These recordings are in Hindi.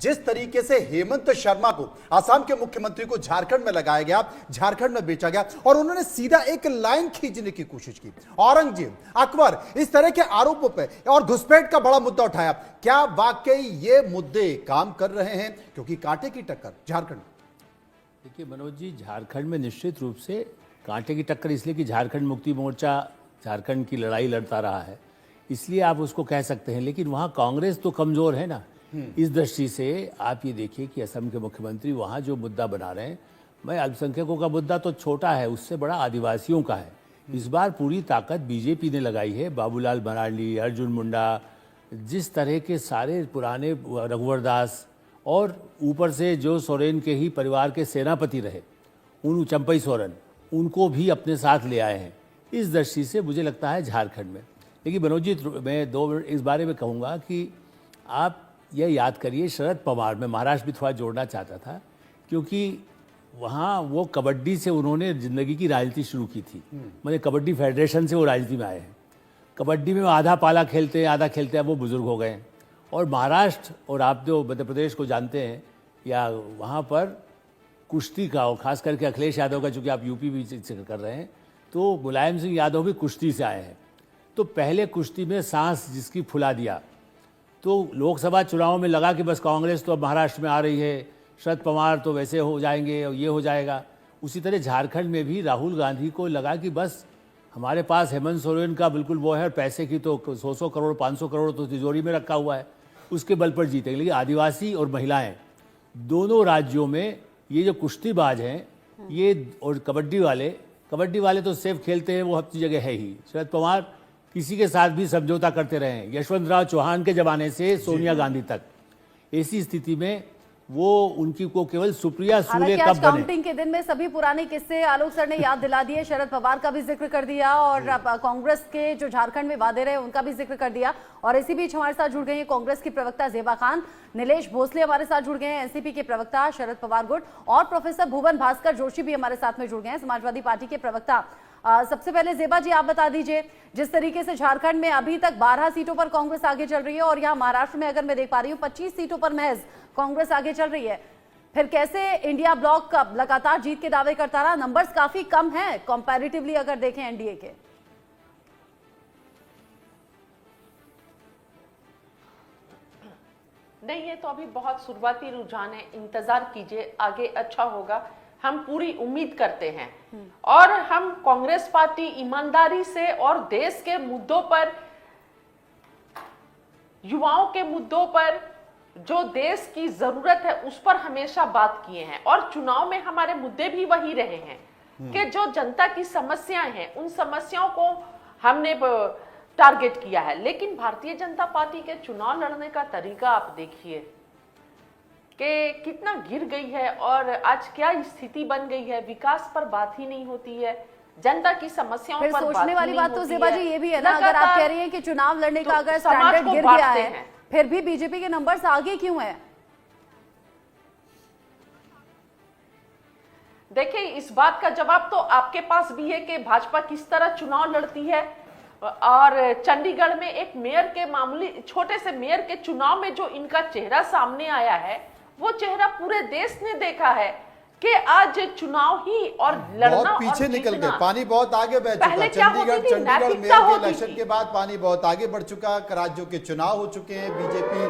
जिस तरीके से हेमंत शर्मा को, असम के मुख्यमंत्री को झारखंड में लगाया गया, झारखंड में बेचा गया और उन्होंने सीधा एक लाइन खींचने की कोशिश की। औरंगजेब, अकबर, इस तरह के आरोपों पर और घुसपैठ का बड़ा मुद्दा उठाया। क्या वाकई ये मुद्दे काम कर रहे हैं? क्योंकि कांटे की टक्कर झारखंड। देखिए मनोज जी, झारखंड में निश्चित रूप से कांटे की टक्कर इसलिए कि झारखंड मुक्ति मोर्चा झारखंड की लड़ाई लड़ता रहा है, इसलिए आप उसको कह सकते हैं। लेकिन वहाँ कांग्रेस तो कमजोर है ना। इस दृष्टि से आप ये देखिए कि असम के मुख्यमंत्री वहाँ जो मुद्दा बना रहे हैं, मैं अल्पसंख्यकों का मुद्दा तो छोटा है, उससे बड़ा आदिवासियों का है। इस बार पूरी ताकत बीजेपी ने लगाई है। बाबूलाल मरांडी, अर्जुन मुंडा, जिस तरह के सारे पुराने रघुवर दास और ऊपर से जो सोरेन के ही परिवार के सेनापति रहे, उन चंपई सोरेन, उनको भी अपने साथ ले आए हैं। इस दृष्टि से मुझे लगता है झारखंड में। लेकिन मनोज जी, मैं 2 मिनट इस बारे में कहूँगा कि आप यह याद करिए, शरद पवार, मैं महाराष्ट्र भी थोड़ा जोड़ना चाहता था क्योंकि वहाँ वो कबड्डी से उन्होंने ज़िंदगी की राजनीति शुरू की थी। मतलब कबड्डी फेडरेशन से वो राजनीति में आए हैं। कबड्डी में आधा पाला खेलते हैं, आधा खेलते हैं, वो बुजुर्ग हो गए हैं। और महाराष्ट्र, और आप जो मध्य प्रदेश को जानते हैं, या वहाँ पर कुश्ती का, और ख़ास करके अखिलेश यादव का, चूँकि आप यूपी भी जिक्र कर रहे हैं, तो मुलायम सिंह यादव भी कुश्ती से आए हैं। तो पहले कुश्ती में सांस जिसकी फुला दिया, तो लोकसभा चुनाव में लगा कि बस कांग्रेस तो अब महाराष्ट्र में आ रही है, शरद पवार तो वैसे हो जाएंगे और ये हो जाएगा। उसी तरह झारखंड में भी राहुल गांधी को लगा कि बस हमारे पास हेमंत सोरेन का बिल्कुल वो है, और पैसे की तो 100 करोड़ 500 करोड़ तो तिजोरी में रखा हुआ है, उसके बल पर जीतेंगे। लेकिन आदिवासी और महिलाएं दोनों राज्यों में ये जो कुश्तीबाज हैं, ये और कबड्डी वाले तो सिर्फ खेलते हैं, वो हर जगह है ही। शरद पवार किसी के साथ भी समझौता करते रहे हैं, यशवंतराव चौहान के ज़माने से सोनिया गांधी तक। ऐसी स्थिति में वो उनकी को केवल सुप्रिया सूले कब बने। काउंटिंग के दिन में सभी पुराने किस्से आलोक सर ने याद दिला दिए। शरद पवार का भी जिक्र कर दिया और कांग्रेस के जो झारखंड में वादे रहे उनका भी जिक्र कर दिया। और इसी बीच हमारे साथ जुड़ गए हैं कांग्रेस की प्रवक्ता ज़ेबा खान, नीलेश भोसले हमारे साथ जुड़ गए हैं, एनसीपी के प्रवक्ता शरद पवार गुट, और प्रोफेसर भुवन भास्कर जोशी भी हमारे साथ में जुड़ गए हैं, समाजवादी पार्टी के प्रवक्ता। सबसे पहले ज़ेबा जी, आप बता दीजिए, जिस तरीके से झारखंड में अभी तक 12 सीटों पर कांग्रेस आगे चल रही है और यहाँ महाराष्ट्र में अगर मैं देख पा रही हूँ 25 सीटों पर महज कांग्रेस आगे चल रही है, फिर कैसे इंडिया ब्लॉक लगातार जीत के दावे करता रहा? नंबर्स काफी कम है कंपैरेटिवली अगर देखें एनडीए के। नहीं, ये तो अभी बहुत शुरुआती रुझान है, इंतजार कीजिए, आगे अच्छा होगा, हम पूरी उम्मीद करते हैं। और हम कांग्रेस पार्टी ईमानदारी से और देश के मुद्दों पर, युवाओं के मुद्दों पर, जो देश की जरूरत है उस पर हमेशा बात किए हैं। और चुनाव में हमारे मुद्दे भी वही रहे हैं कि जो जनता की समस्याएं हैं उन समस्याओं को हमने टारगेट किया है। लेकिन भारतीय जनता पार्टी के चुनाव लड़ने का तरीका आप देखिए कि कितना गिर गई है और आज क्या स्थिति बन गई है। विकास पर बात ही नहीं होती है, जनता की समस्याओं पर सोचने वाली बात तो ज़ेबा जी ये भी है ना, अगर आप कह रही हैं कि चुनाव लड़ने का अगर स्टैंडर्ड गिर गया है, फिर भी बीजेपी के नंबर्स आगे क्यों है? देखिए, इस बात का जवाब तो आपके पास भी है कि भाजपा किस तरह चुनाव लड़ती है। और चंडीगढ़ में एक मेयर के मामूली छोटे से मेयर के चुनाव में जो इनका चेहरा सामने आया है, वो चेहरा पूरे देश ने देखा है कि आज चुनाव ही और लड़ना बहुत पीछे और निकल गए, पानी बहुत आगे बह चुका। चंडीगढ़ मेयर के इलेक्शन के बाद पानी बहुत आगे बढ़ चुका, राज्यों के चुनाव हो चुके हैं, बीजेपी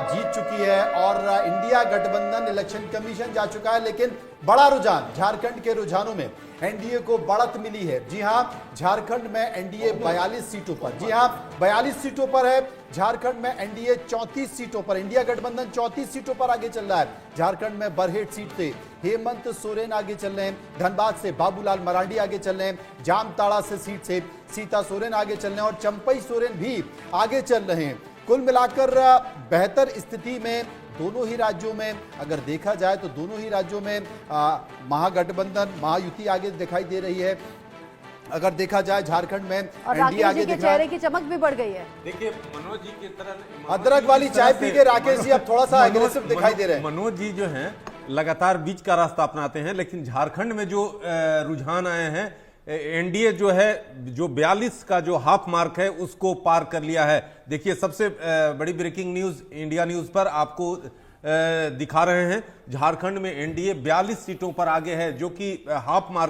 जीत चुकी है और इंडिया गठबंधन इलेक्शन कमीशन जा चुका है। लेकिन बड़ा रुझान झारखंड के रुझानों में एनडीए को बढ़त मिली है। जी हां, झारखंड में एनडीए 42 सीटों पर, जी हां 42 सीटों पर है झारखंड में एनडीए। 34 सीटों पर इंडिया गठबंधन 34 सीटों पर आगे चल रहा है। झारखंड में बरहेट सीट से हेमंत सोरेन आगे चल रहे हैं, धनबाद से बाबूलाल मरांडी आगे चल रहे हैं, जामताड़ा से सीट से सीता सोरेन आगे चल रहे हैं और चंपई सोरेन भी आगे चल रहे हैं। कुल मिलाकर बेहतर स्थिति में दोनों ही राज्यों में अगर देखा जाए तो दोनों ही राज्यों में महागठबंधन महायुति आगे दिखाई दे रही है। अगर देखा जाए झारखंड में एनडीए आगे दिख रहा है। चेहरे की चमक भी बढ़ गई है। देखिए मनोज जी की तरह अदरक वाली चाय पी के राकेश जी अब थोड़ा सा एग्रेसिव दिखाई दे रहे हैं। मनोज जी जो हैं लगातार बीच का रास्ता अपनाते हैं, लेकिन झारखंड में जो रुझान आए हैं, एनडीए जो है जो 42 का जो हाफ मार्क है उसको पार कर लिया है। देखिए सबसे बड़ी ब्रेकिंग न्यूज इंडिया न्यूज पर आपको दिखा रहे हैं। झारखंड में एनडीए 42 सीटों पर आगे है, जो कि हाफ मार्क